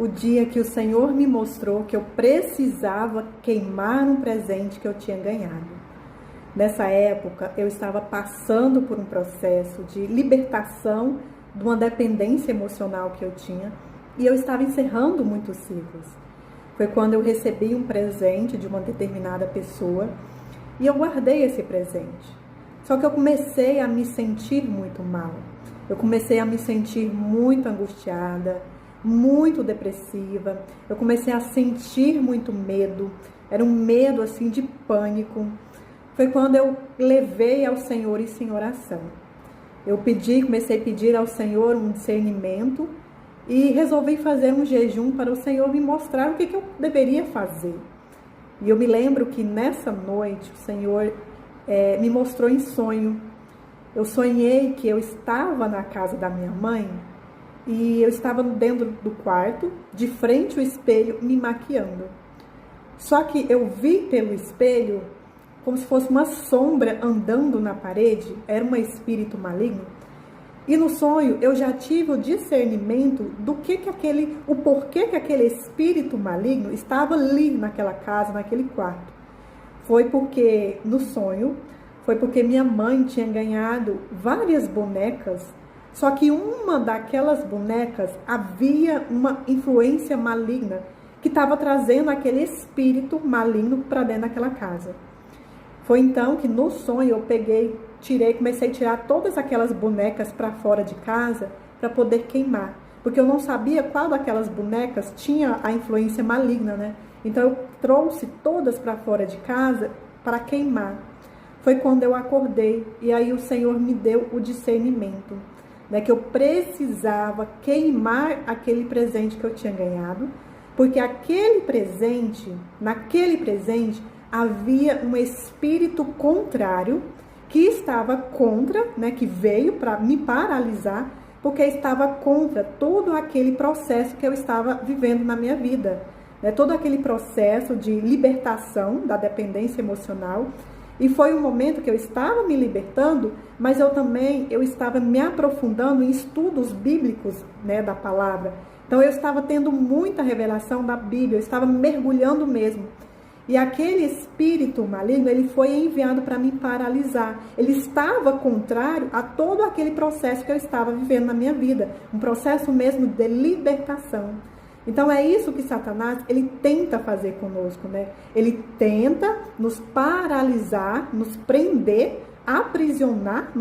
o dia que o Senhor me mostrou que eu precisava queimar um presente que eu tinha ganhado. Nessa época, eu estava passando por um processo de libertação de uma dependência emocional que eu tinha e eu estava encerrando muitos ciclos. Foi quando eu recebi um presente de uma determinada pessoa e eu guardei esse presente. Só que eu comecei a me sentir muito mal. Eu comecei a me sentir muito angustiada, muito depressiva. Eu comecei a sentir muito medo. Era um medo assim de pânico. Foi quando eu levei ao Senhor isso em oração. Eu comecei a pedir ao Senhor um discernimento e resolvi fazer um jejum para o Senhor me mostrar o que eu deveria fazer. E eu me lembro que nessa noite o Senhor me mostrou em sonho. Eu sonhei que eu estava na casa da minha mãe e eu estava dentro do quarto, de frente ao espelho, me maquiando. Só que eu vi pelo espelho como se fosse uma sombra andando na parede, era um espírito maligno. E no sonho eu já tive o discernimento do o porquê que aquele espírito maligno estava ali naquela casa, naquele quarto. Foi porque minha mãe tinha ganhado várias bonecas, só que uma daquelas bonecas havia uma influência maligna que estava trazendo aquele espírito maligno para dentro daquela casa. Foi então que no sonho eu comecei a tirar todas aquelas bonecas para fora de casa para poder queimar. Porque eu não sabia qual daquelas bonecas tinha a influência maligna, né? Então eu trouxe todas para fora de casa para queimar. Foi quando eu acordei e aí o Senhor me deu o discernimento, né? Que eu precisava queimar aquele presente que eu tinha ganhado, porque naquele presente, havia um espírito contrário que estava contra, né, que veio para me paralisar, porque estava contra todo aquele processo que eu estava vivendo na minha vida, né, todo aquele processo de libertação da dependência emocional. E foi um momento que eu estava me libertando, mas eu estava me aprofundando em estudos bíblicos, né, da palavra. Então eu estava tendo muita revelação da Bíblia, eu estava mergulhando mesmo. E aquele espírito maligno, ele foi enviado para me paralisar. Ele estava contrário a todo aquele processo que eu estava vivendo na minha vida. Um processo mesmo de libertação. Então é isso que Satanás, ele tenta fazer conosco, né? Ele tenta nos paralisar, nos prender, aprisionar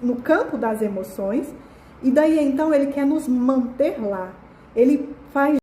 no campo das emoções. E daí então ele quer nos manter lá. Ele faz